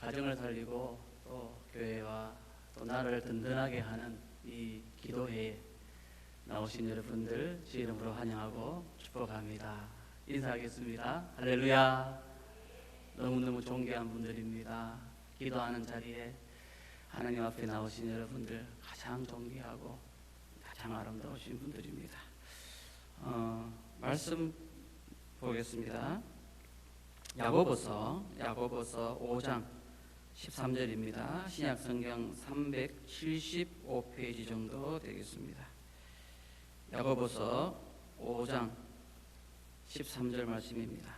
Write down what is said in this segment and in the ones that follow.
가정을 살리고 또 교회와 또 나를 든든하게 하는 이 기도회에 나오신 여러분들 주 이름으로 환영하고 축복합니다. 인사하겠습니다. 할렐루야. 너무너무 존귀한 분들입니다. 기도하는 자리에 하나님 앞에 나오신 여러분들 가장 존귀하고 가장 아름다우신 분들입니다. 말씀 보겠습니다. 야고보서 5장 13절입니다. 신약 성경 375페이지 정도 되겠습니다. 야고보서 5장 13절 말씀입니다.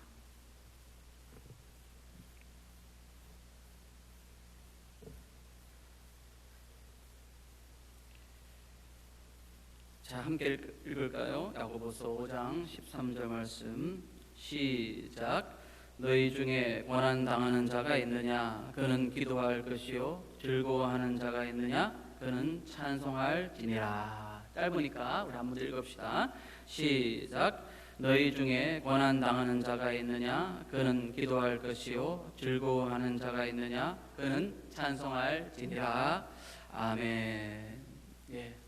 자, 함께 읽을까요? 야고보서 5장 13절 말씀 시작. 너희 중에 고난 당하는 자가 있느냐? 그는 기도할 것이요 즐거워하는 자가 있느냐? 그는 찬송할지니라. 짧으니까 우리 한번 읽읍시다. 시작. 너희 중에 고난 당하는 자가 있느냐? 그는 기도할 것이요 즐거워하는 자가 있느냐? 그는 찬송할지니라. 아멘. 예.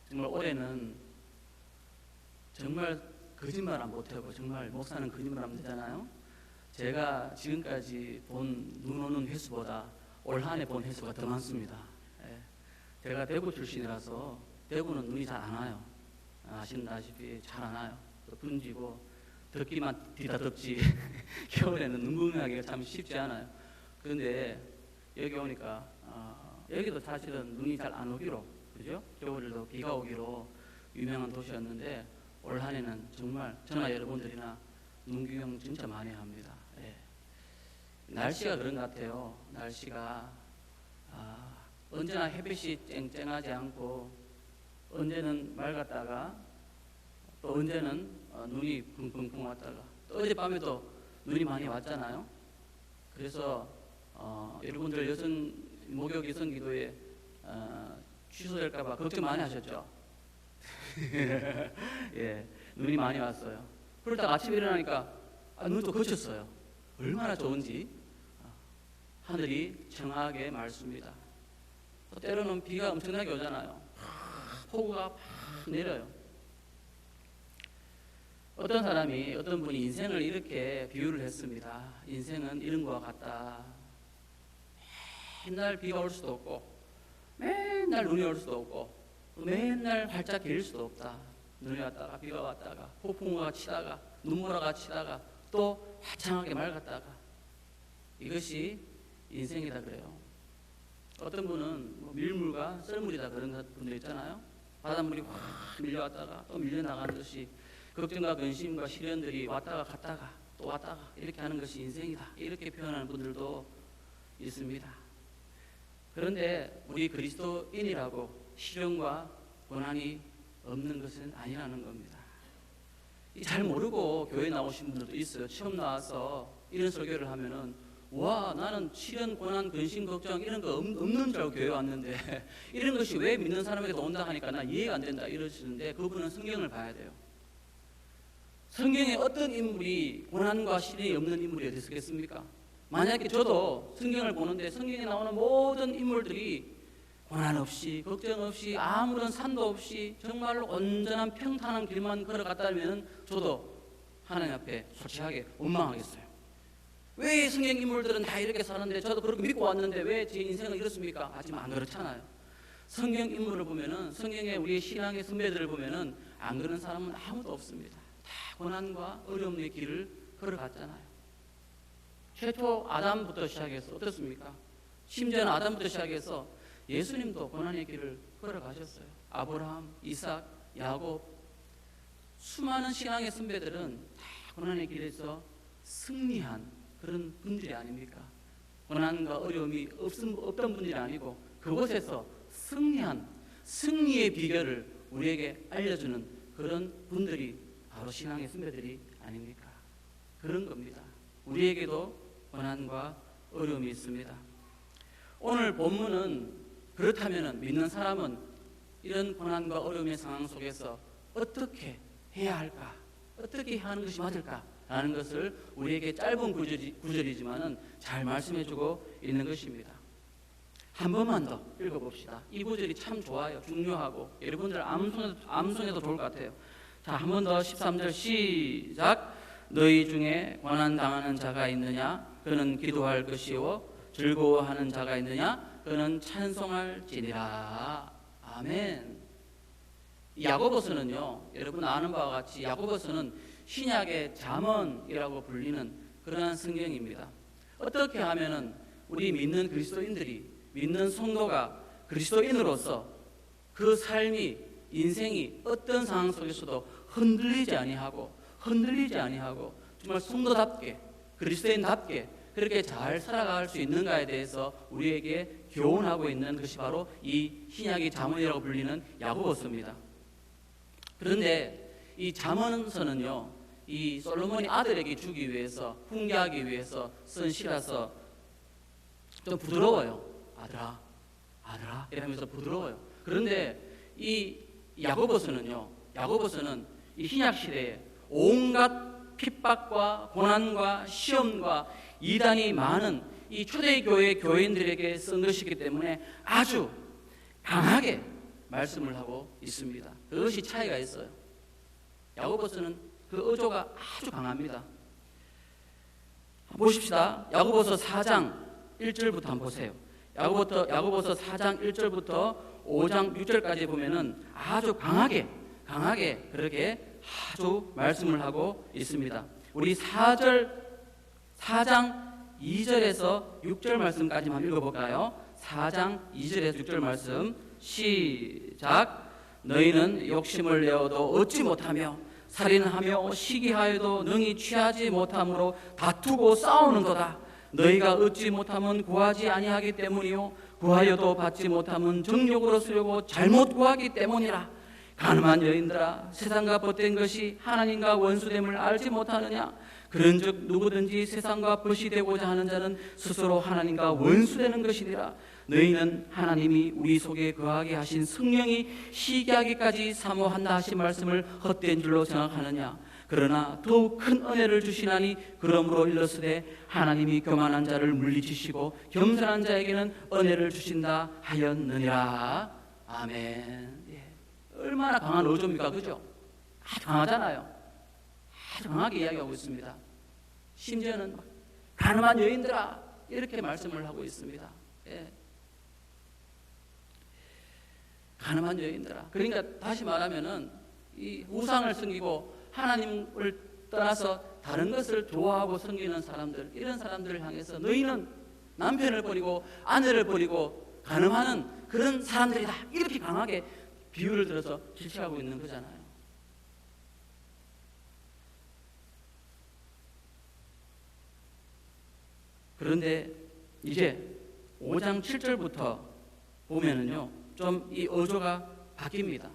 정말 올해는 정말 거짓말 안 못하고 정말 목사는 거짓말 하면 되잖아요. 제가 지금까지 본 눈 오는 횟수보다 올 한 해 본 횟수가 더 많습니다. 예. 제가 대구 출신이라서 대구는 눈이 잘 안 와요. 아시다시피 잘 안 와요. 또 분지고 덥기만 뒤다 덥지 겨울에는 눈 구경하기가 참 쉽지 않아요. 그런데 여기 오니까 여기도 사실은 눈이 잘 안 오기로, 그죠? 겨울에도 비가 오기로 유명한 도시였는데 올 한 해는 정말 저나 여러분들이나 눈 구경 진짜 많이 합니다. 예. 날씨가 그런 것 같아요. 날씨가 언제나 햇빛이 쨍쨍하지 않고 언제는 맑았다가 또 언제는 눈이 붕붕붕 왔다가 또 어젯밤에도 눈이 많이 왔잖아요. 그래서 여러분들 목욕 여성 기도에 취소될까봐 걱정 많이 하셨죠? 예, 눈이 많이 왔어요. 그러다가 아침에 일어나니까 눈이 또 그쳤어요. 얼마나 좋은지 하늘이 청하게 맑습니다. 또 때로는 비가 엄청나게 오잖아요. 폭우가 팍 내려요. 어떤 분이 인생을 이렇게 비유를 했습니다. 인생은 이런 것과 같다. 맨날 비가 올 수도 없고 맨날 눈이 올 수도 없고 맨날 활짝 개일 수도 없다. 눈이 왔다가 비가 왔다가 폭풍우가 치다가 눈보라가 치다가 또 화창하게 맑았다가 이것이 인생이다 그래요. 어떤 분은 밀물과 썰물이다 그런 분들 있잖아요. 바닷물이 확 밀려왔다가 또 밀려나가는 것이 걱정과 근심과 시련들이 왔다가 갔다가 또 왔다가 이렇게 하는 것이 인생이다. 이렇게 표현하는 분들도 있습니다. 그런데 우리 그리스도인이라고 시련과 고난이 없는 것은 아니라는 겁니다. 잘 모르고 교회 나오신 분들도 있어요. 처음 나와서 이런 설교를 하면은 와, 나는 시련, 고난, 근심, 걱정 이런 거 없는 줄 알고 교회 왔는데 이런 것이 왜 믿는 사람에게도 온다 하니까 나 이해가 안 된다 이러시는데 그분은 성경을 봐야 돼요. 성경에 어떤 인물이 고난과 시련이 없는 인물이 어디 있겠습니까? 만약에 저도 성경을 보는데 성경에 나오는 모든 인물들이 고난 없이 걱정 없이 아무런 산도 없이 정말로 온전한 평탄한 길만 걸어갔다면 저도 하나님 앞에 솔직하게 원망하겠어요. 왜 성경 인물들은 다 이렇게 사는데 저도 그렇게 믿고 왔는데 왜 제 인생은 이렇습니까? 하지만 안 그렇잖아요. 성경 인물을 보면은 성경의 우리 신앙의 선배들을 보면은 안 그런 사람은 아무도 없습니다. 다 고난과 어려움의 길을 걸어갔잖아요. 최초 아담부터 시작해서 어떻습니까? 심지어는 아담부터 시작해서 예수님도 고난의 길을 걸어가셨어요. 아브라함, 이삭, 야곱 수많은 신앙의 선배들은 다 고난의 길에서 승리한 그런 분들이 아닙니까? 고난과 어려움이 없던 분들이 아니고 그곳에서 승리한 승리의 비결을 우리에게 알려주는 그런 분들이 바로 신앙의 선배들이 아닙니까? 그런 겁니다. 우리에게도 고난과 어려움이 있습니다. 오늘 본문은 그렇다면 믿는 사람은 이런 고난과 어려움의 상황 속에서 어떻게 해야 할까? 어떻게 하는 것이 맞을까? 라는 것을 우리에게 짧은 구절이지만은 잘 말씀해주고 있는 것입니다. 한 번만 더 읽어봅시다. 이 구절이 참 좋아요. 중요하고 여러분들 암송해도 좋을 것 같아요. 자, 한 번 더 13절 시작. 너희 중에 고난당하는 자가 있느냐? 그는 기도할 것이요. 즐거워하는 자가 있느냐? 그는 찬송할지니라. 아멘. 야고보서는요, 여러분 아는 바와 같이 야고보서는 신약의 잠언이라고 불리는 그러한 성경입니다. 어떻게 하면은 우리 믿는 그리스도인들이, 믿는 성도가 그리스도인으로서 그 삶이, 인생이 어떤 상황 속에서도 흔들리지 아니하고 정말 성도답게, 그리스도인답게 그렇게 잘 살아갈 수 있는가에 대해서 우리에게 교훈하고 있는 것이 바로 이 신약의 잠언이라고 불리는 야고보서입니다. 그런데 이 잠언서는요, 이 솔로몬이 아들에게 주기 위해서, 훈계하기 위해서 쓴 시라서 좀 부드러워요. 아들아 이러면서 부드러워요. 그런데 이 야고보서는 이 신약 시대에 온갖 핍박과 고난과 시험과 이단이 많은 이 초대교회 교인들에게 쓴 것이기 때문에 아주 강하게 말씀을 하고 있습니다. 그것이 차이가 있어요. 야고보서는 그 어조가 아주 강합니다. 보십시다. 야고보서 4장 1절부터 한번 보세요. 야고보서 4장 1절부터 5장 6절까지 보면은 아주 강하게 그렇게 아주 말씀을 하고 있습니다. 우리 4장 2절에서 6절 말씀까지만 읽어볼까요? 4장 2절에서 6절 말씀 시작. 너희는 욕심을 내어도 얻지 못하며 살인하며 시기하여도 능히 취하지 못함으로 다투고 싸우는도다. 너희가 얻지 못하면 구하지 아니하기 때문이요 구하여도 받지 못하면 정욕으로 쓰려고 잘못 구하기 때문이라. 가늠한 여인들아, 세상과 벗된 것이 하나님과 원수됨을 알지 못하느냐? 그런즉 누구든지 세상과 벗이 되고자 하는 자는 스스로 하나님과 원수되는 것이니라. 너희는 하나님이 우리 속에 거하게 하신 성령이 시기하기까지 사모한다 하신 말씀을 헛된 줄로 생각하느냐? 그러나 더욱 큰 은혜를 주시나니 그러므로 일러스되 하나님이 교만한 자를 물리치시고 겸손한 자에게는 은혜를 주신다 하였느니라. 아멘. 얼마나 강한 어조입니까? 그죠? 아주 강하잖아요. 아주 강하게 이야기하고 있습니다. 심지어는 가늠한 여인들아 이렇게 말씀을 하고 있습니다. 예. 가늠한 여인들아. 그러니까 다시 말하면은 이 우상을 섬기고 하나님을 떠나서 다른 것을 좋아하고 섬기는 사람들, 이런 사람들을 향해서 너희는 남편을 버리고 아내를 버리고 가늠하는 그런 사람들이다. 이렇게 강하게 비유를 들어서 질책하고 있는 거잖아요. 그런데 이제 5장 7절부터 보면은요, 좀 이 어조가 바뀝니다.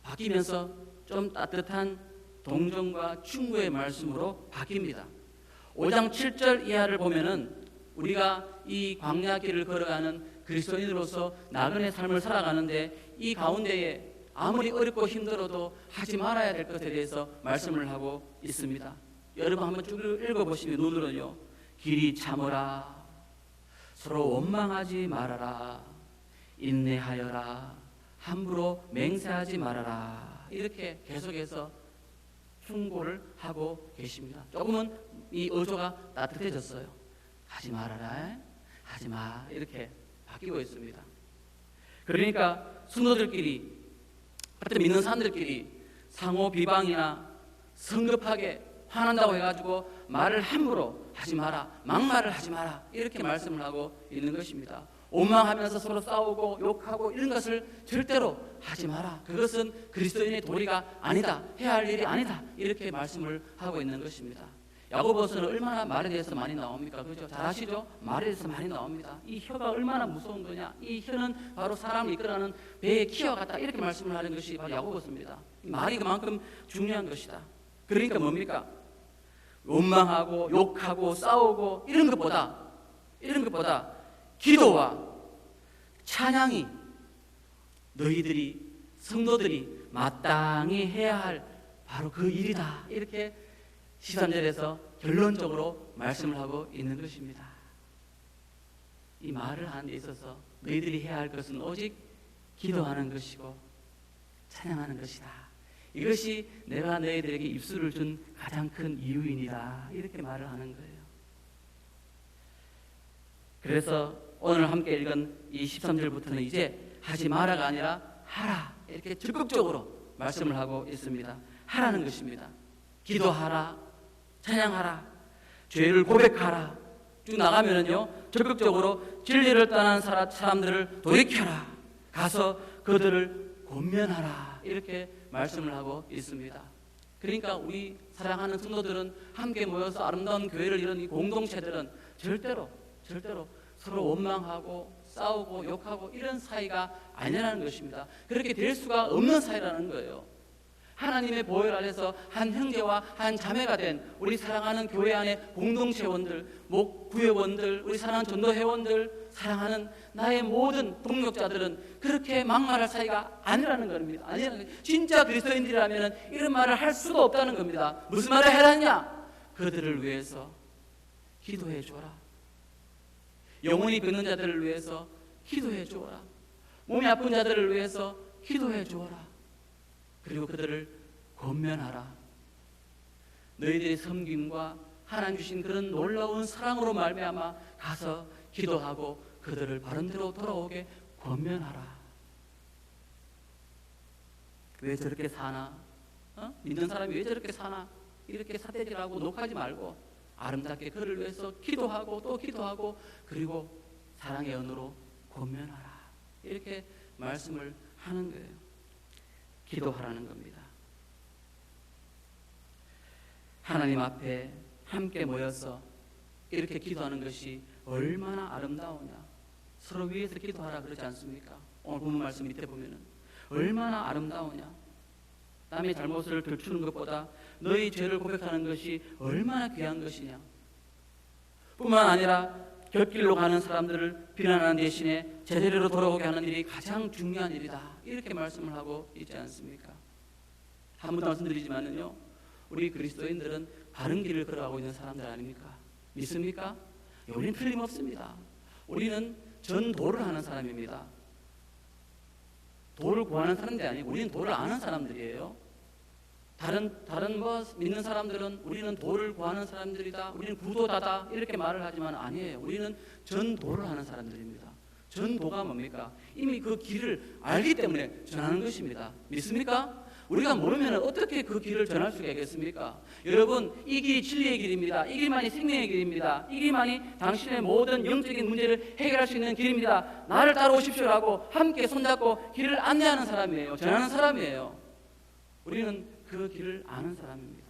바뀌면서 좀 따뜻한 동정과 충고의 말씀으로 바뀝니다. 5장 7절 이하를 보면은 우리가 이 광야 길을 걸어가는 그리스도인으로서 나그네 삶을 살아가는데 이 가운데에 아무리 어렵고 힘들어도 하지 말아야 될 것에 대해서 말씀을 하고 있습니다. 여러분 한번 쭉 읽어보시면 눈으로요, 길이 참으라, 서로 원망하지 말아라, 인내하여라, 함부로 맹세하지 말아라, 이렇게 계속해서 충고를 하고 계십니다. 조금은 이 어조가 따뜻해졌어요. 하지 말아라, 하지 마, 이렇게 바뀌고 있습니다. 그러니까 성도들끼리, 같은 믿는 사람들끼리 상호 비방이나 성급하게 화난다고 해가지고 말을 함부로 하지 마라, 막말을 하지 마라, 이렇게 말씀을 하고 있는 것입니다. 원망하면서 서로 싸우고 욕하고 이런 것을 절대로 하지 마라. 그것은 그리스도인의 도리가 아니다, 해야 할 일이 아니다, 이렇게 말씀을 하고 있는 것입니다. 야고보서는 얼마나 말에 대해서 많이 나옵니까? 그죠? 잘 아시죠? 말에 대해서 많이 나옵니다. 이 혀가 얼마나 무서운 거냐? 이 혀는 바로 사람을 이끌어가는 배의 키와 같다, 이렇게 말씀을 하는 것이 바로 야고보서입니다. 말이 그만큼 중요한 것이다. 그러니까 뭡니까? 원망하고 욕하고 싸우고 이런 것보다 기도와 찬양이 너희들이 성도들이 마땅히 해야 할 바로 그 일이다, 이렇게 13절에서 결론적으로 말씀을 하고 있는 것입니다. 이 말을 하는 데 있어서 너희들이 해야 할 것은 오직 기도하는 것이고 찬양하는 것이다. 이것이 내가 너희들에게 입술을 준 가장 큰 이유이니다. 이렇게 말을 하는 거예요. 그래서 오늘 함께 읽은 이 13절부터는 이제 하지 마라가 아니라 하라, 이렇게 적극적으로 말씀을 하고 있습니다. 하라는 것입니다. 기도하라, 찬양하라, 죄를 고백하라. 쭉 나가면은요, 적극적으로 진리를 떠난 사람들을 돌이켜라, 가서 그들을 권면하라, 이렇게 말씀을 하고 있습니다. 그러니까 우리 사랑하는 성도들은 함께 모여서 아름다운 교회를 이룬 이 공동체들은 절대로 서로 원망하고 싸우고 욕하고 이런 사이가 아니라는 것입니다. 그렇게 될 수가 없는 사이라는 거예요. 하나님의 보혈 아래서 한 형제와 한 자매가 된 우리 사랑하는 교회 안의 공동체원들, 목구회원들, 우리 사랑하는 전도회원들, 사랑하는 나의 모든 동역자들은 그렇게 막말할 사이가 아니라는 겁니다. 진짜 그리스도인들이라면 이런 말을 할 수가 없다는 겁니다. 무슨 말을 해라냐? 그들을 위해서 기도해 줘라. 영혼이 끊는 자들을 위해서 기도해 주어라. 몸이 아픈 자들을 위해서 기도해 주어라. 그리고 그들을 권면하라. 너희들의 섬김과 하나님 주신 그런 놀라운 사랑으로 말미암아 가서 기도하고 그들을 바른 대로 돌아오게 권면하라. 왜 저렇게 사나? 믿는 사람이 왜 저렇게 사나? 이렇게 사태질하고 녹하지 말고 아름답게 그를 위해서 기도하고 또 기도하고 그리고 사랑의 언어로 권면하라. 이렇게 말씀을 하는 거예요. 기도하라는 겁니다. 하나님 앞에 함께 모여서 이렇게 기도하는 것이 얼마나 아름다우냐. 서로 위해서 기도하라 그러지 않습니까? 오늘 본문 말씀 밑에 보면은 얼마나 아름다우냐. 남의 잘못을 들추는 것보다 너희 죄를 고백하는 것이 얼마나 귀한 것이냐. 뿐만 아니라 곁길로 가는 사람들을 비난하는 대신에 제대로 돌아오게 하는 일이 가장 중요한 일이다. 이렇게 말씀을 하고 있지 않습니까? 한 번 더 말씀드리지만은요, 우리 그리스도인들은 바른 길을 걸어가고 있는 사람들 아닙니까? 믿습니까? 우리는 틀림없습니다. 우리는 전도를 하는 사람입니다. 도를 구하는 사람들이 아니고 우리는 도를 아는 사람들이에요. 다른 믿는 사람들은 우리는 도를 구하는 사람들이다, 우리는 구도자다 이렇게 말을 하지만 아니에요. 우리는 전도를 하는 사람들입니다. 전도가 뭡니까? 이미 그 길을 알기 때문에 전하는 것입니다. 믿습니까? 우리가 모르면 어떻게 그 길을 전할 수가 있겠습니까? 여러분, 이 길이 진리의 길입니다. 이 길만이 생명의 길입니다. 이 길만이 당신의 모든 영적인 문제를 해결할 수 있는 길입니다. 나를 따라오십시오라고 함께 손잡고 길을 안내하는 사람이에요. 전하는 사람이에요. 우리는 그 길을 아는 사람입니다.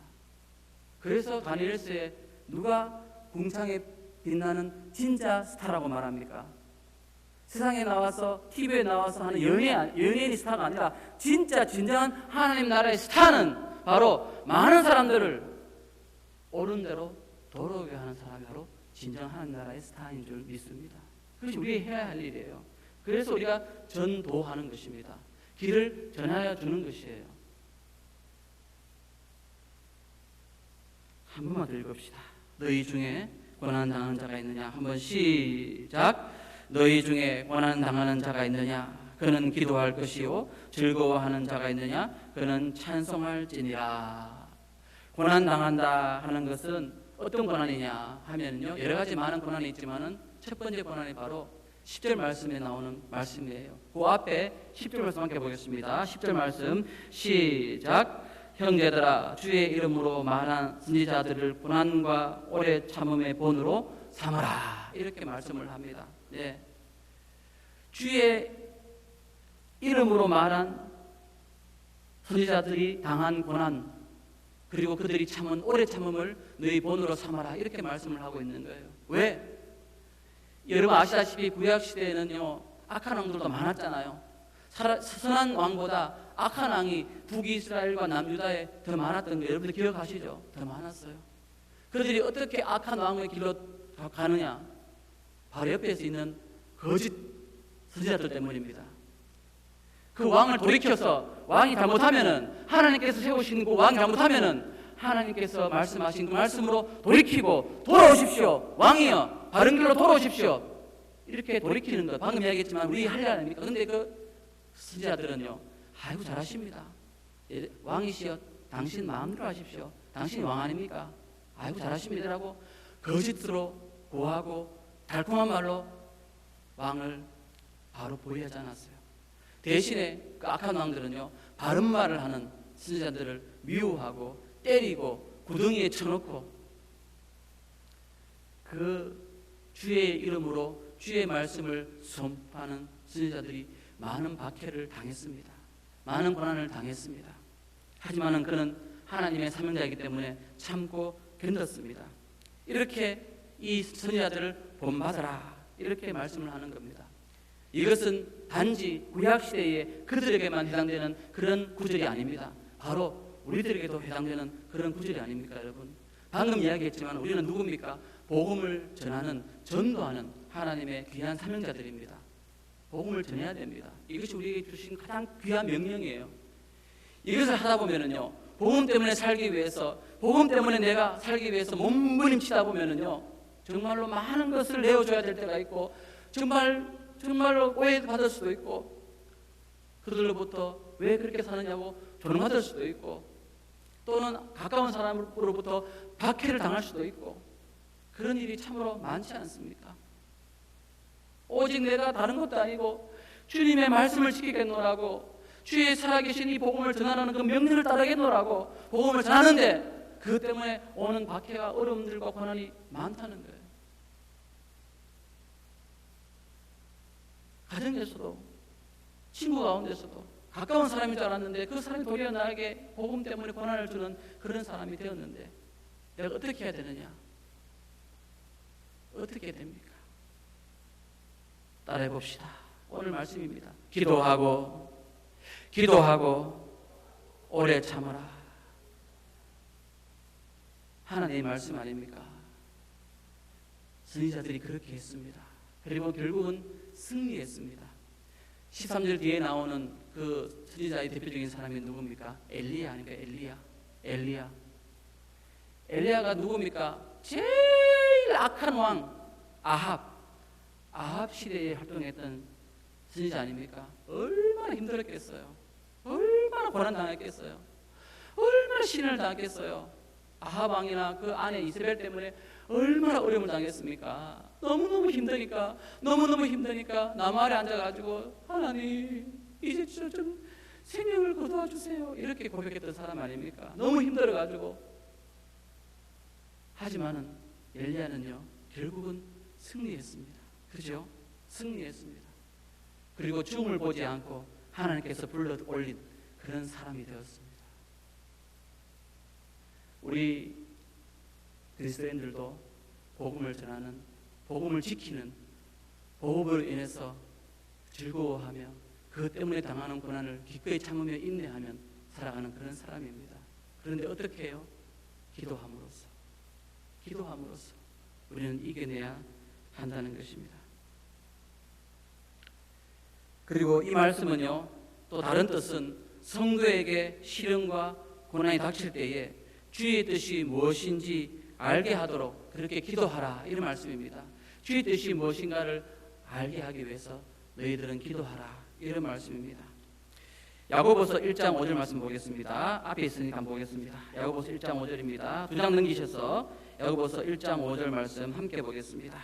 그래서 다니엘서에 누가 궁창에 빛나는 진짜 스타라고 말합니까? 세상에 나와서 TV에 나와서 하는 연예인이 스타가 아니라 진짜 진정한 하나님 나라의 스타는 바로 많은 사람들을 옳은 대로 돌아오게 하는 사람이 바로 진정한 하나님 나라의 스타인 줄 믿습니다. 그것이 우리가 해야 할 일이에요. 그래서 우리가 전도하는 것입니다. 길을 전하여 주는 것이에요. 한 번만 더 읽읍시다. 너희 중에 고난당하는 자가 있느냐? 한번 시작. 너희 중에 고난당하는 자가 있느냐? 그는 기도할 것이요 즐거워하는 자가 있느냐? 그는 찬송할지니라. 고난당한다 하는 것은 어떤 고난이냐 하면요, 여러 가지 많은 고난이 있지만은 첫 번째 고난이 바로 10절 말씀에 나오는 말씀이에요. 그 앞에 10절 말씀 함께 보겠습니다. 10절 말씀 시작. 형제들아, 주의 이름으로 말한 선지자들을 고난과 오래 참음의 본으로 삼아라. 이렇게 말씀을 합니다. 네. 주의 이름으로 말한 선지자들이 당한 고난, 그리고 그들이 참은 오래 참음을 너희 본으로 삼아라. 이렇게 말씀을 하고 있는 거예요. 왜? 여러분 아시다시피 구약 시대에는요, 악한 왕들도 많았잖아요. 선한 왕보다 악한 왕이 북이스라엘과 남유다에 더 많았던 거 여러분들 기억하시죠? 더 많았어요. 그들이 어떻게 악한 왕의 길로 가느냐? 바로 옆에서 있는 거짓 선지자들 때문입니다. 그 왕을 돌이켜서 왕이 잘못하면은, 하나님께서 세우신 그 왕이 잘못하면은 하나님께서 말씀하신 그 말씀으로 돌이키고 돌아오십시오. 왕이여 바른 길로 돌아오십시오. 이렇게 돌이키는 것 방금 이야기했지만 우리 할 일 아닙니까? 근데 그 선지자들은요, 아이고 잘하십니다. 왕이시여 당신 마음대로 하십시오. 당신이 왕 아닙니까? 아이고 잘하십니다라고 거짓으로 고하고 달콤한 말로 왕을 바로 보호하지 않았어요. 대신에 그 악한 왕들은요, 바른 말을 하는 선지자들을 미워하고 때리고 구덩이에 쳐놓고 그 주의 이름으로 주의 말씀을 선포하는 선지자들이 많은 박해를 당했습니다. 많은 고난을 당했습니다. 하지만 그는 하나님의 사명자이기 때문에 참고 견뎠습니다. 이렇게 이 선지자들을 본받아라 이렇게 말씀을 하는 겁니다. 이것은 단지 구약시대에 그들에게만 해당되는 그런 구절이 아닙니다. 바로 우리들에게도 해당되는 그런 구절이 아닙니까 여러분? 방금 이야기했지만 우리는 누굽니까? 복음을 전하는, 전도하는 하나님의 귀한 사명자들입니다. 복음을 전해야 됩니다. 이것이 우리에게 주신 가장 귀한 명령이에요. 이것을 하다 보면은요, 복음 때문에 살기 위해서, 복음 때문에 내가 살기 위해서 몸부림치다 보면은요, 정말로 많은 것을 내어줘야 될 때가 있고, 정말로 오해받을 수도 있고, 그들로부터 왜 그렇게 사느냐고 조롱받을 수도 있고, 또는 가까운 사람으로부터 박해를 당할 수도 있고, 그런 일이 참으로 많지 않습니까? 오직 내가 다른 것도 아니고 주님의 말씀을 지키겠노라고, 주의 살아계신 이 복음을 전하는 그 명령을 따르겠노라고 복음을 전하는데 그것 때문에 오는 박해와 어려움들과 고난이 많다는 거예요. 가정에서도, 친구 가운데서도 가까운 사람인 줄 알았는데 그 사람이 도리어 나에게 복음 때문에 고난을 주는 그런 사람이 되었는데 내가 어떻게 해야 되느냐? 어떻게 됩니까? 따라해 봅시다. 오늘 말씀입니다. 기도하고 오래 참아라. 하나님의 말씀 아닙니까? 선지자들이 그렇게 했습니다. 그리고 결국은 승리했습니다. 13절 뒤에 나오는 그 선지자의 대표적인 사람이 누굽니까? 엘리야 아닙니까? 엘리야가 누굽니까? 제일 악한 왕 아합 시대에 활동했던 선지자 아닙니까? 얼마나 힘들었겠어요. 얼마나 고난당했겠어요. 얼마나 시련을 당했겠어요. 아합 왕이나 그 아내 이세벨 때문에 얼마나 어려움을 당했습니까? 너무너무 힘드니까 나무 아래 앉아가지고 하나님 이제 좀 생명을 거두어 주세요 이렇게 고백했던 사람 아닙니까? 너무 힘들어가지고. 하지만은 엘리야는요 결국은 승리했습니다. 그죠? 승리했습니다. 그리고 죽음을 보지 않고 하나님께서 불러 올린 그런 사람이 되었습니다. 우리 그리스도인들도 복음을 전하는, 복음을 지키는, 복음으로 인해서 즐거워하며 그것 때문에 당하는 고난을 기꺼이 참으며 인내하며 살아가는 그런 사람입니다. 그런데 어떻게 해요? 기도함으로써 우리는 이겨내야 한다는 것입니다. 그리고 이 말씀은요 또 다른 뜻은 성도에게 시련과 고난이 닥칠 때에 주의 뜻이 무엇인지 알게 하도록 그렇게 기도하라 이런 말씀입니다. 주의 뜻이 무엇인가를 알게 하기 위해서 너희들은 기도하라 이런 말씀입니다. 야고보서 1장 5절 말씀 보겠습니다. 앞에 있으니까 보겠습니다. 야고보서 1장 5절입니다. 두 장 넘기셔서 야고보서 1장 5절 말씀 함께 보겠습니다.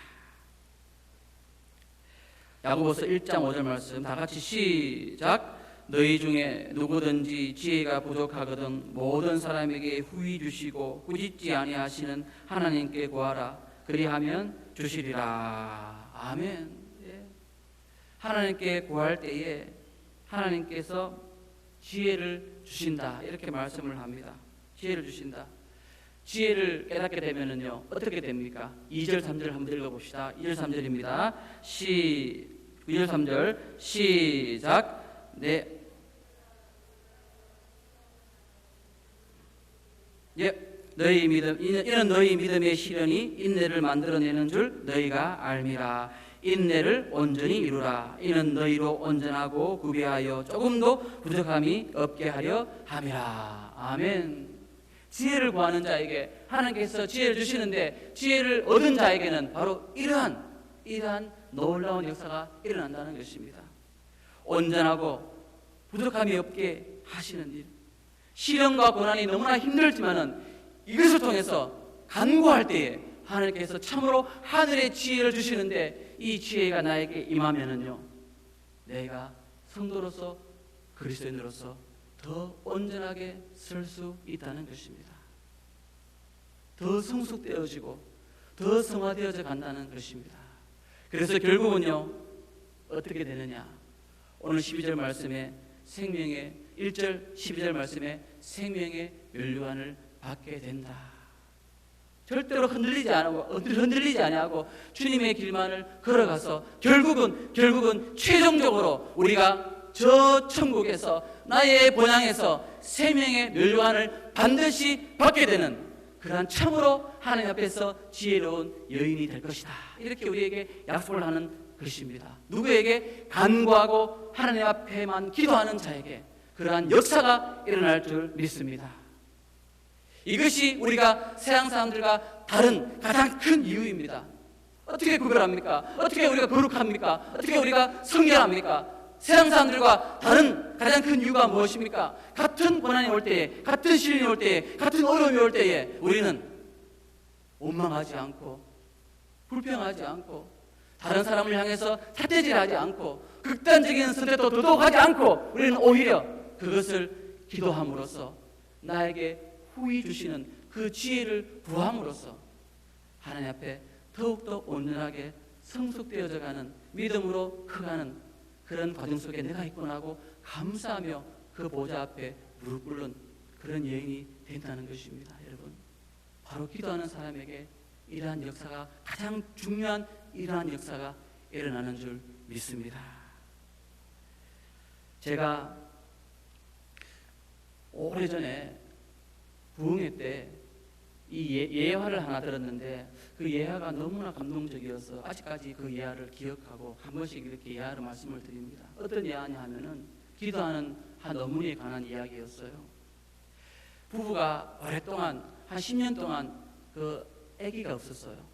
야고보서 1장 5절 말씀 다 같이 시작. 너희 중에 누구든지 지혜가 부족하거든 모든 사람에게 후히 주시고 꾸짖지 아니하시는 하나님께 구하라. 그리하면 주시리라. 아멘. 예. 하나님께 구할 때에 하나님께서 지혜를 주신다 이렇게 말씀을 합니다. 지혜를 주신다. 지혜를 깨닫게 되면은요 어떻게 됩니까? 2절 3절 한번 읽어봅시다. 2절 3절입니다. 2절 3절 시작. 네. 너희 믿음 이는 너희 믿음의 시련이 인내를 만들어내는 줄 너희가 알미라. 인내를 온전히 이루라. 이는 너희로 온전하고 구비하여 조금도 부족함이 없게 하려 함이라. 아멘. 지혜를 구하는 자에게 하나님께서 지혜를 주시는데 지혜를 얻은 자에게는 바로 이러한 놀라운 역사가 일어난다는 것입니다. 온전하고 부족함이 없게 하시는 일, 시련과 고난이 너무나 힘들지만은 이것을 통해서 간구할 때에 하나님께서 참으로 하늘의 지혜를 주시는데 이 지혜가 나에게 임하면은요, 내가 성도로서 그리스도인으로서 더 온전하게 설 수 있다는 것입니다. 더 성숙되어지고 더 성화되어져 간다는 것입니다. 그래서 결국은요, 어떻게 되느냐? 오늘 12절 말씀에 생명의 1절 12절 말씀에 생명의 면류관을 받게 된다. 절대로 흔들리지 아니하고 주님의 길만을 걸어가서 결국은 최종적으로 우리가 저 천국에서 나의 본향에서 생명의 면류관을 반드시 받게 되는 그러한 참으로 하나님 앞에서 지혜로운 여인이 될 것이다. 이렇게 우리에게 약속을 하는 것입니다. 누구에게? 간구하고 하나님 앞에만 기도하는 자에게 그러한 역사가 일어날 줄 믿습니다. 이것이 우리가 세상 사람들과 다른 가장 큰 이유입니다. 어떻게 구별합니까? 어떻게 우리가 거룩합니까? 어떻게 우리가 성결합니까? 세상 사람들과 다른 가장 큰 이유가 무엇입니까? 같은 고난이 올 때에, 같은 시련이 올 때에, 같은 어려움이 올 때에 우리는 원망하지 않고 불평하지 않고 다른 사람을 향해서 삿대질하지 않고 극단적인 선택도 도덕하지 않고 우리는 오히려 그것을 기도함으로써 나에게 후히 주시는 그 지혜를 구함으로써 하나님 앞에 더욱더 온전하게 성숙되어져 가는 믿음으로 커가는 그런 과정 속에 내가 있구나 하고 감사하며 그 보좌 앞에 무릎 꿇는 그런 여인이 된다는 것입니다. 여러분, 바로 기도하는 사람에게 이러한 역사가 가장 중요한 이러한 역사가 일어나는 줄 믿습니다. 제가 오래전에 부흥회 때 이 예화를 하나 들었는데 그 예화가 너무나 감동적이어서 아직까지 그 예화를 기억하고 한 번씩 이렇게 예화를 말씀을 드립니다. 어떤 예화냐 하면은 기도하는 한 어머니에 관한 이야기였어요. 부부가 오랫동안 한 10년 동안 그 아기가 없었어요.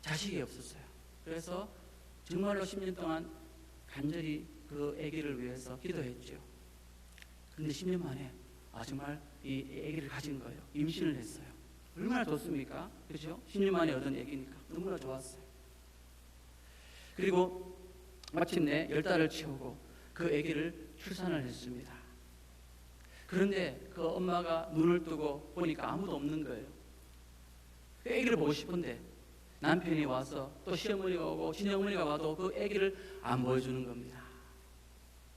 자식이 없었어요. 그래서 정말로 10년 동안 간절히 그 아기를 위해서 기도했죠. 그런데 10년 만에 정말 이 아기를 가진 거예요. 임신을 했어요. 얼마나 좋습니까? 그렇죠? 10년 만에 얻은 아기니까 너무나 좋았어요. 그리고 마침내 10달을 채우고 그 아기를 출산을 했습니다. 그런데 그 엄마가 눈을 뜨고 보니까 아무도 없는 거예요. 그 아기를 보고 싶은데 남편이 와서 또 시어머니가 오고 친어머니가 와도 그 아기를 안 보여주는 겁니다.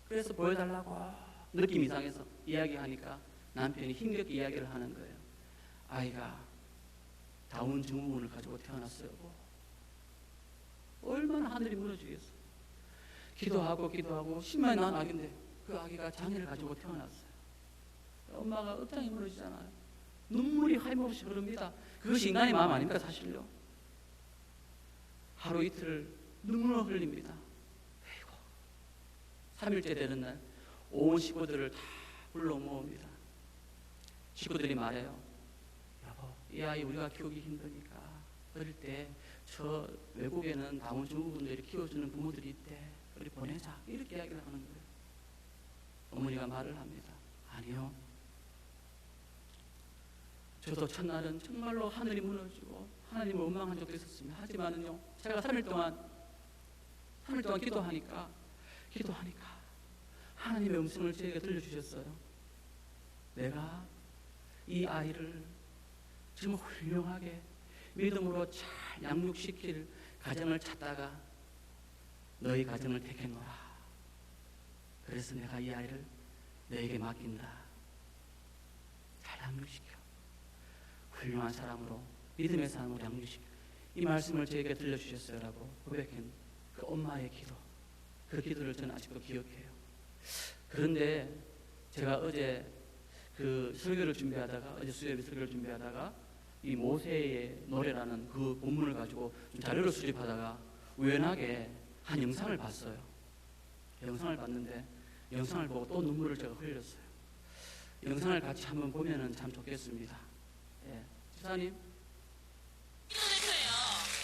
그래서 보여달라고 느낌 이상해서 이야기하니까 남편이 힘겹게 이야기를 하는 거예요. 아이가 다운 증후군을 가지고 태어났어요. 얼마나 하늘이 무너지겠어. 기도하고 10만이 낳은 아기인데 그 아기가 장애를 가지고 태어났어요. 엄마가 억장이 무너지잖아요. 눈물이 하염없이 흐릅니다. 그것이 인간의 마음 아닙니까? 사실요. 하루 이틀 눈물을 흘립니다. 아이고. 3일째 되는 날 온 식구들을 다 불러 모읍니다. 식구들이 말해요. 여보, 이 아이 우리가 키우기 힘드니까 어릴 때 저 외국에는 다운 증후군들이 키워주는 부모들이 있대. 우리 보내자. 이렇게 이야기를 하는 거예요. 어머니가 말을 합니다. 아니요. 저도 첫날은 정말로 하늘이 무너지고 하나님을 원망한 적도 있었습니다. 하지만은요, 제가 3일 동안 기도하니까 하나님의 음성을 저에게 들려주셨어요. 내가 이 아이를 정말 훌륭하게 믿음으로 잘 양육시킬 가정을 찾다가 너희 가정을 택했노라. 그래서 내가 이 아이를 너에게 맡긴다. 잘 양육시켜. 훌륭한 사람으로, 믿음의 사람으로 양육시켜. 이 말씀을 저에게 들려주셨어요 라고 고백한 그 엄마의 기도, 그 기도를 저는 아직도 기억해요. 그런데 제가 어제 그 설교를 준비하다가, 어제 수요일 설교를 준비하다가 이 모세의 노래라는 그 본문을 가지고 좀 자료를 수집하다가 우연하게 한 영상을 봤어요. 영상을 봤는데 영상을 보고 또 눈물을 제가 흘렸어요. 영상을 같이 한번 보면은 참 좋겠습니다. 예. 지사님. 대표예요.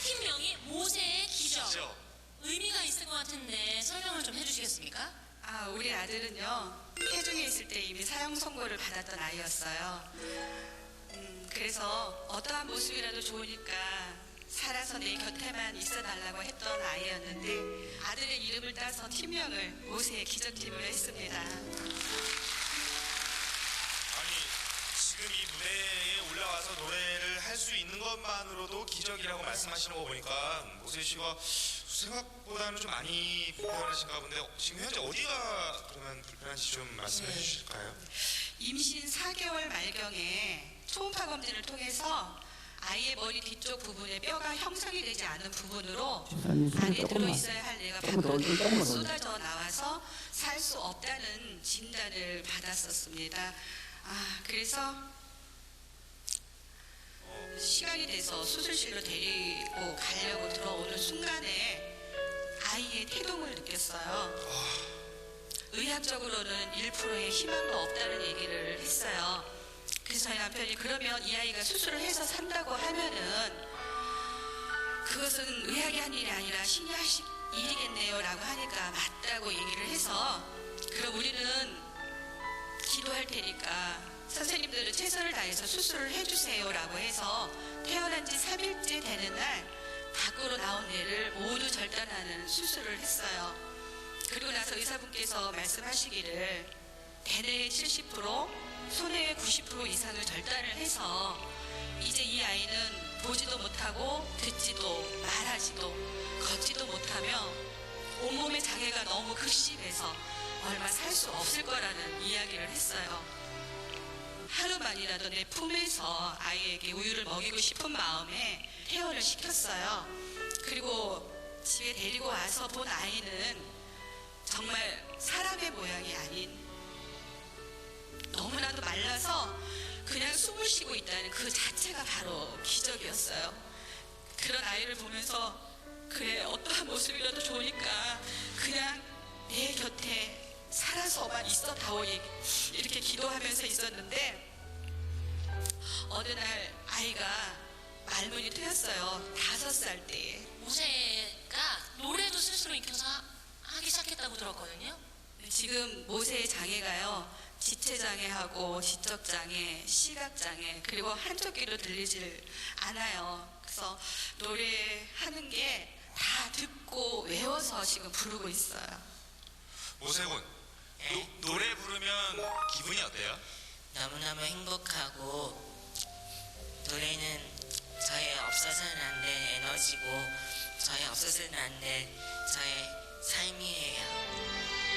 팀명이 모세의 기적. 의미가 있을 것 같은데 설명을 좀 해주시겠습니까? 우리 아들은요, 태중에 있을 때 이미 사형 선고를 받았던 아이였어요. 그래서 어떠한 모습이라도 좋으니까 살아서 내 곁에만 있어 달라고 했던 아이였는데, 아들의 이름을 따서 팀명을 모세의 기적팀으로 했습니다. 아니, 지금 이 무대에 올라와서 노래를 할 수 있는 것만으로도 기적이라고 말씀하시는 거 보니까 모세 씨가 생각보다는 좀 많이 불편하신가 본데, 지금 현재 어디가 그러면 불편한지 좀 말씀해 주실까요? 임신 4개월 말경에 초음파 검진을 통해서 아이의 머리 뒤쪽 부분에 뼈가 형성이 되지 않은 부분으로 지사님 손을 안에 조금만 들어있어야 할 뇌가 조금 더, 밖으로 조금만 더. 쏟아져 나와서 살 수 없다는 진단을 받았었습니다. 그래서 시간이 돼서 수술실로 데리고 가려고 들어오는 순간에 아이의 태동을 느꼈어요. 의학적으로는 1%의 희망도 없다는 얘기를 했어요. 그래서 저희 남편이 그러면 이 아이가 수술을 해서 산다고 하면은 그것은 의학이 한 일이 아니라 신이 하실 일이겠네요 라고 하니까 맞다고 얘기를 해서, 그럼 우리는 기도할 테니까 선생님들은 최선을 다해서 수술을 해주세요 라고 해서 태어난 지 3일째 되는 날 밖으로 나온 뇌를 모두 절단하는 수술을 했어요. 그리고 나서 의사분께서 말씀하시기를 대뇌의 70%, 소뇌의 90% 이상을 절단을 해서 이제 이 아이는 보지도 못하고 듣지도 말하지도 걷지도 못하며 온몸의 장애가 너무 극심해서 얼마 살 수 없을 거라는 이야기를 했어요. 하루만이라도 내 품에서 아이에게 우유를 먹이고 싶은 마음에 퇴원을 시켰어요. 그리고 집에 데리고 와서 본 아이는 정말 사람의 모양이 아닌, 너무나도 말라서 그냥 숨을 쉬고 있다는 그 자체가 바로 기적이었어요. 그런 아이를 보면서 그래, 어떠한 모습이라도 좋으니까 그냥 내 곁에 살아서만 있어다오 이렇게 기도하면서 있었는데, 어느 날 아이가 말문이 트였어요. 5살 때에. 모세가 노래도 스스로 익혀서 하기 시작했다고 들었거든요. 지금 모세의 장애가요, 지체장애하고 지적장애, 시각장애, 그리고 한쪽 귀로 들리질 않아요. 그래서 노래하는 게 다 듣고 외워서 지금 부르고 있어요. 모세군, 노래 부르면 기분이 어때요? 너무너무 행복하고, 노래는 저의 없어서는 안 될 에너지고, 저의 없어서는 안 될 저의 삶이에요.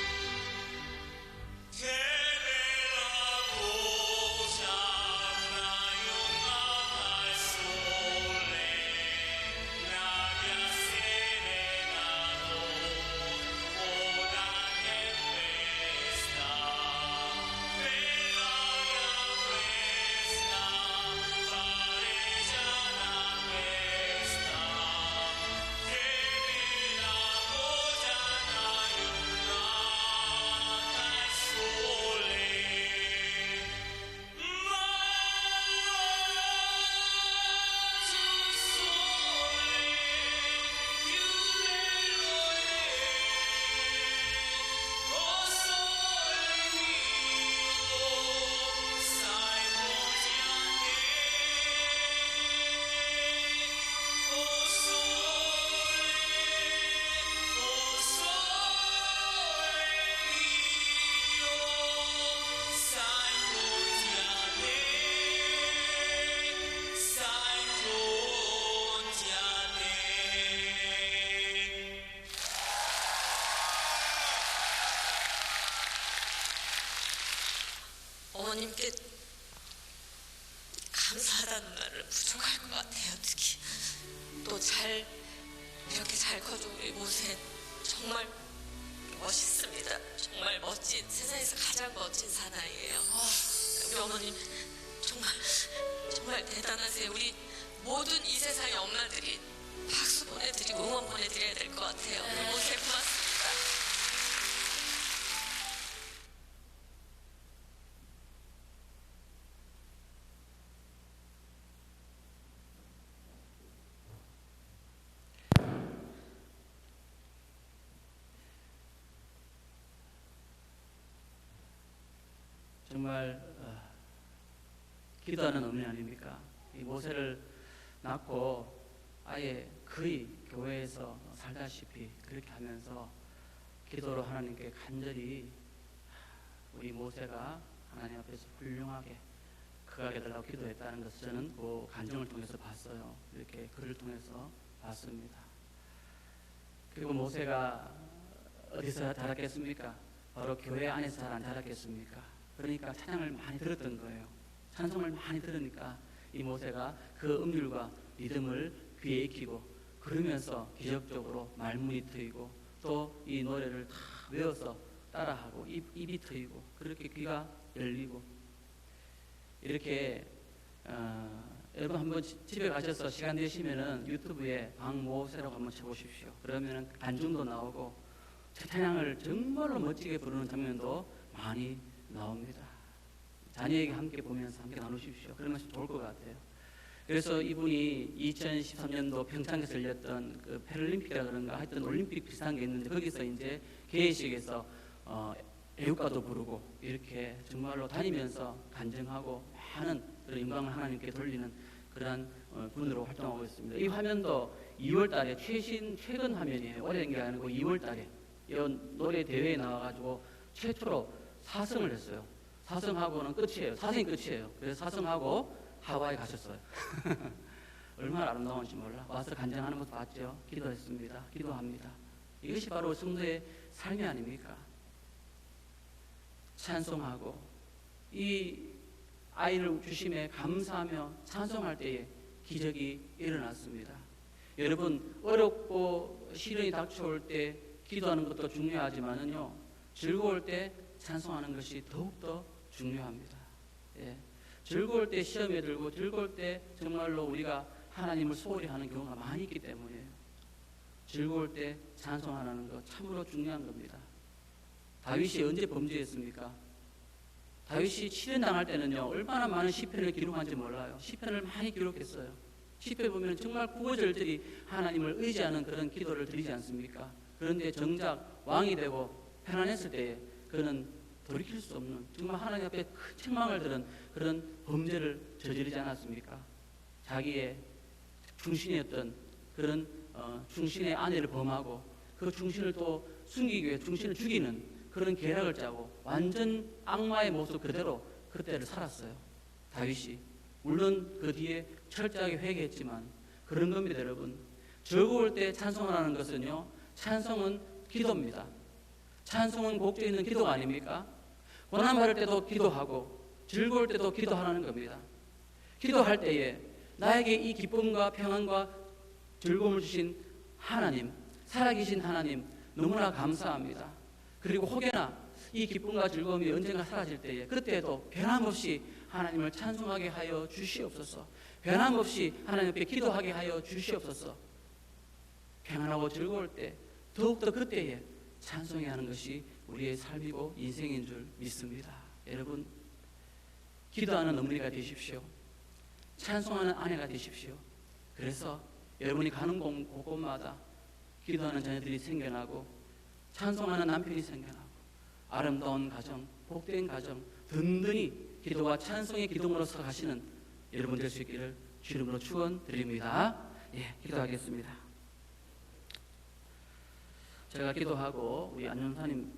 어머님께 감사하다는 말을 부족할 것 같아요. 특히 또 이렇게 잘 커준 우리 모세 정말 멋있습니다. 정말 멋진, 세상에서 가장 멋진 사나이예요. 우리 어머님 정말 대단하세요. 우리 모든 이 세상의 엄마들이 박수 보내드리고 응원 보내드려야 될 것 같아요. 우리 모세 고맙습니다. 정말 기도하는 어머니 아닙니까? 이 모세를 낳고 아예 거의 교회에서 살다시피 그렇게 하면서 기도로 하나님께 간절히 우리 모세가 하나님 앞에서 훌륭하게 크게 달라고 기도했다는 것을 저는 그 간증을 통해서 봤어요. 이렇게 글을 통해서 봤습니다. 그리고 모세가 어디서 자랐겠습니까? 바로 교회 안에서 잘 안 자랐겠습니까? 그러니까 찬양을 많이 들었던 거예요. 찬송을 많이 들으니까 이 모세가 그 음률과 리듬을 귀에 익히고 그러면서 기적적으로 말문이 트이고 또 이 노래를 다 외워서 따라하고 입이 트이고 그렇게 귀가 열리고 이렇게 여러분 한번 집에 가셔서 시간 되시면은 유튜브에 박모세라고 한번 쳐보십시오. 그러면은 간증도 나오고 찬양을 정말로 멋지게 부르는 장면도 많이 나옵니다. 자녀에게 함께 보면서 함께 나누십시오. 그러면 좋을 것 같아요. 그래서 이분이 2013년도 평창에서 열렸던 그 패럴림픽이라 그런가 하여튼 올림픽 비슷한 게 있는데 거기서 이제 개회식에서 애국가도 부르고 이렇게 정말로 다니면서 간증하고 많은 그런 영광을 하나님께 돌리는 그러한 분으로 활동하고 있습니다. 이 화면도 2월 달에 최근 화면이에요. 오래된 게 아니고 2월 달에 이 노래 대회에 나와가지고 최초로 4승을 했어요. 4승하고는 끝이에요. 4승이 끝이에요. 그래서 4승하고 하와이 가셨어요. 얼마나 아름다운지 몰라. 와서 간증하는 것도 봤죠. 기도했습니다. 기도합니다. 이것이 바로 성도의 삶이 아닙니까? 찬송하고 이 아이를 주심에 감사하며 찬송할 때에 기적이 일어났습니다. 여러분 어렵고 시련이 닥쳐올 때 기도하는 것도 중요하지만은요 즐거울 때 찬송하는 것이 더욱더 중요합니다. 예. 즐거울 때 시험에 들고 즐거울 때 정말로 우리가 하나님을 소홀히 하는 경우가 많이 있기 때문이에요. 즐거울 때 찬송하는 것 참으로 중요한 겁니다. 다윗이 언제 범죄했습니까? 다윗이 치련당할 때는요 얼마나 많은 시편을 기록한지 몰라요. 시편을 많이 기록했어요. 시편 보면 정말 구구절절히 하나님을 의지하는 그런 기도를 드리지 않습니까? 그런데 정작 왕이 되고 편안했을 때에 그는 돌이킬 수 없는 정말 하나님 앞에 큰 책망을 들은 그런 범죄를 저지르지 않았습니까? 자기의 충신이었던 그런 충신의 아내를 범하고 그 충신을 또 숨기기 위해 충신을 죽이는 그런 계략을 짜고 완전 악마의 모습 그대로 그때를 살았어요. 다윗이 물론 그 뒤에 철저하게 회개했지만 그런 겁니다. 여러분 즐거울 때 찬송을 하는 것은요 찬송은 기도입니다. 찬송은 곡조 있는 기도가 아닙니까? 고난받을 때도 기도하고 즐거울 때도 기도하라는 겁니다. 기도할 때에 나에게 이 기쁨과 평안과 즐거움을 주신 하나님, 살아계신 하나님 너무나 감사합니다. 그리고 혹여나 이 기쁨과 즐거움이 언젠가 사라질 때에 그때에도 변함없이 하나님을 찬송하게 하여 주시옵소서. 변함없이 하나님 앞에 기도하게 하여 주시옵소서. 평안하고 즐거울 때 더욱더 그때에 찬송해야 하는 것이 우리의 삶이고 인생인 줄 믿습니다. 여러분 기도하는 어머니가 되십시오. 찬송하는 아내가 되십시오. 그래서 여러분이 가는 곳곳마다 기도하는 자녀들이 생겨나고 찬송하는 남편이 생겨나고 아름다운 가정, 복된 가정 든든히 기도와 찬송의 기둥으로서 가시는 여러분 될 수 있기를 주님으로 축원드립니다. 예, 기도하겠습니다. 제가 기도하고 우리 안전사님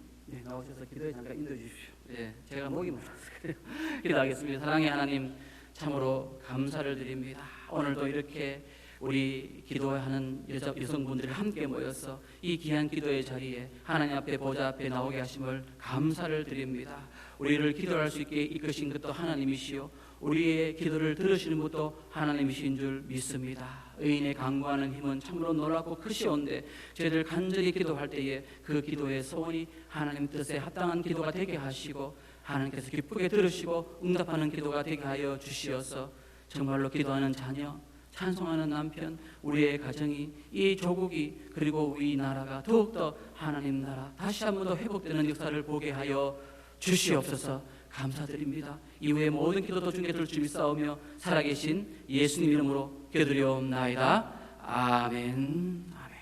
나오셔서 기도에 잠깐 인도해 주십시오. 예, 제가 목이 말라서 그래요. 기도하겠습니다. 사랑의 하나님 참으로 감사를 드립니다. 오늘도 이렇게 우리 기도하는 여성분들이 함께 모여서 이 귀한 기도의 자리에 하나님 앞에 보좌 앞에 나오게 하심을 감사를 드립니다. 우리를 기도할 수 있게 이끄신 것도 하나님이시요 우리의 기도를 들으시는 것도 하나님이신 줄 믿습니다. 의인의 간구하는 힘은 참으로 놀랍고 크시온데 저희들 간절히 기도할 때에 그 기도의 소원이 하나님 뜻에 합당한 기도가 되게 하시고 하나님께서 기쁘게 들으시고 응답하는 기도가 되게 하여 주시어서 정말로 기도하는 자녀 찬송하는 남편, 우리의 가정이 이 조국이 그리고 우리 나라가 더욱더 하나님 나라 다시 한 번 더 회복되는 역사를 보게 하여 주시옵소서. 감사드립니다. 이후에 모든 기도도 중에 들을 줄 믿사오며 살아계신 예수님 이름으로 기도드리옵나이다. 아멘. 아멘.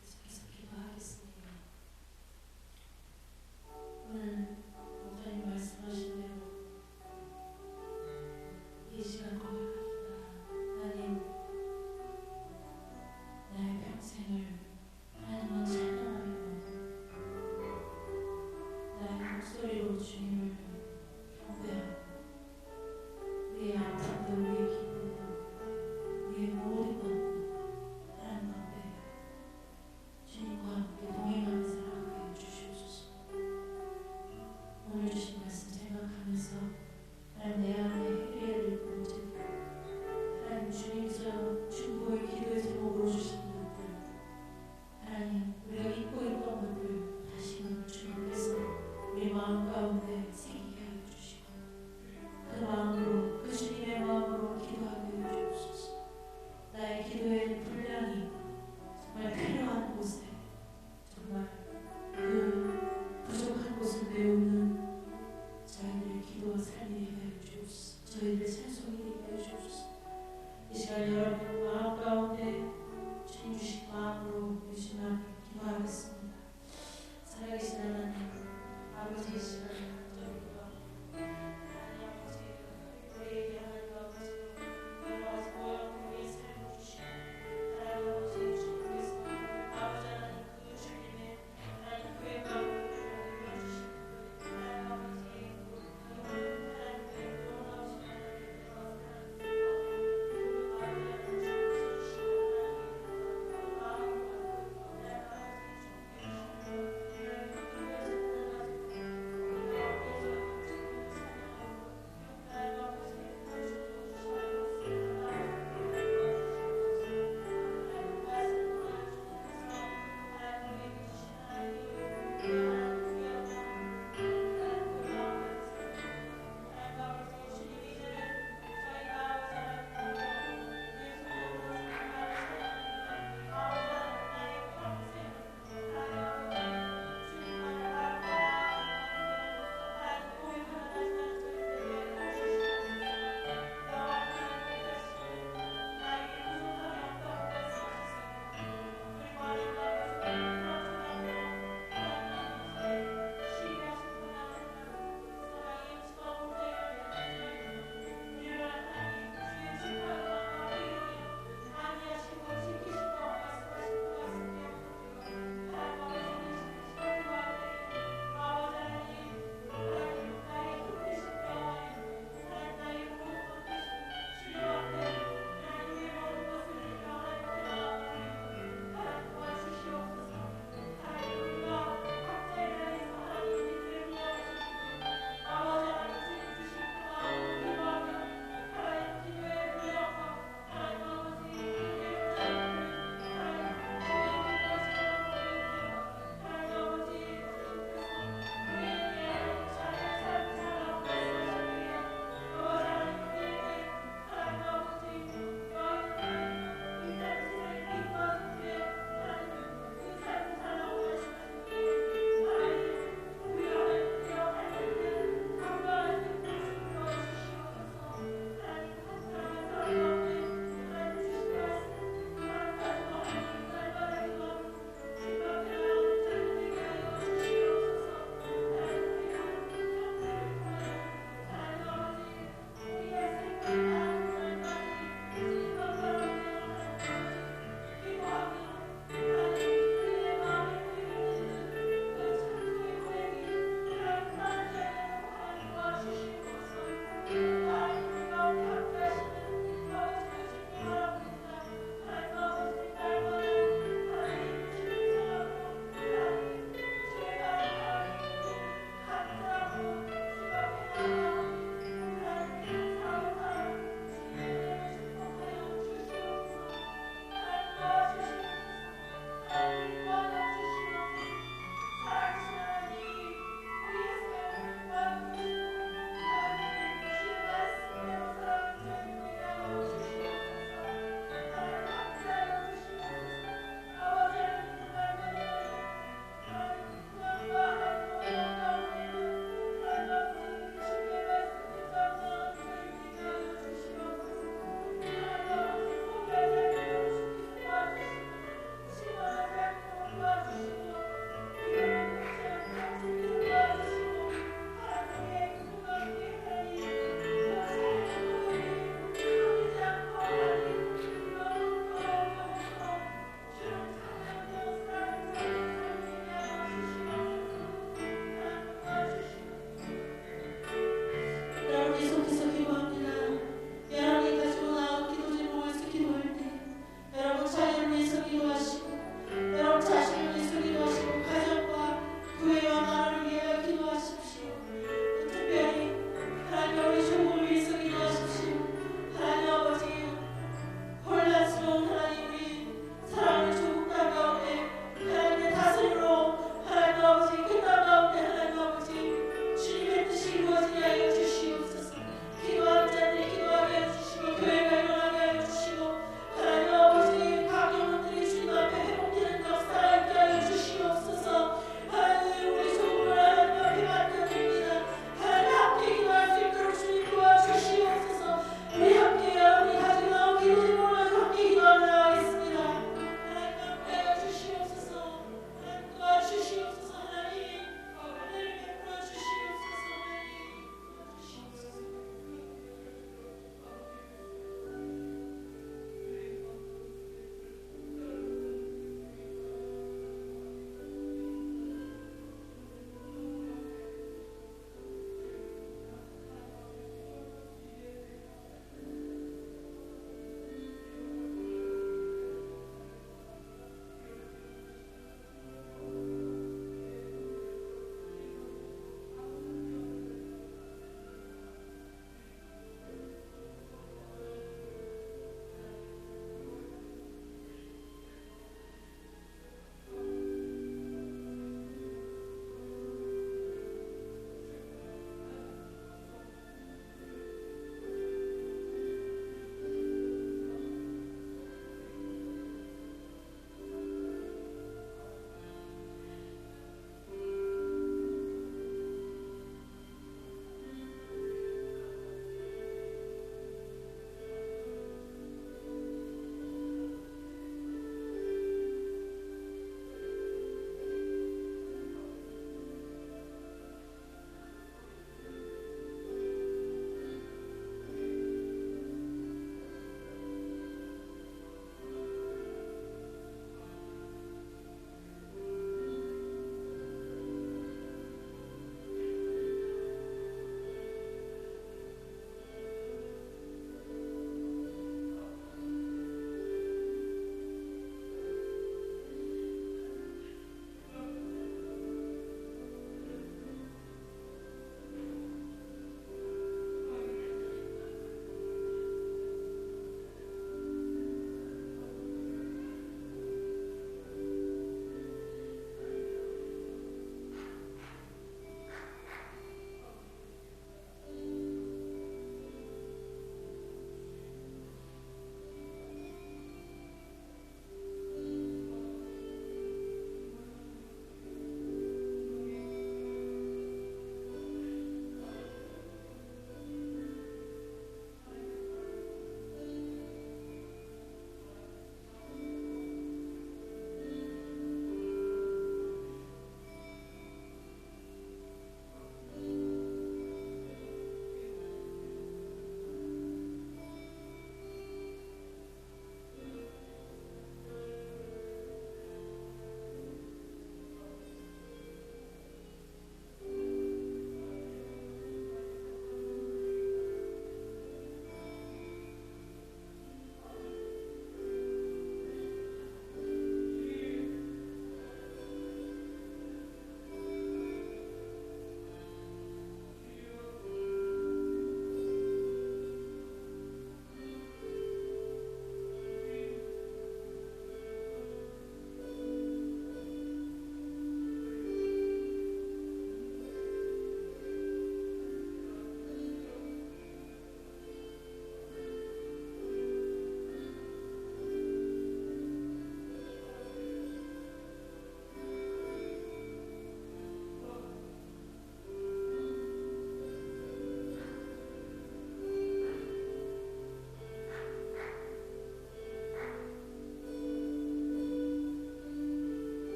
계속해서 기도하겠습니다. 오늘 목사님과 주님께서 중보의 기도의 제목으로 주신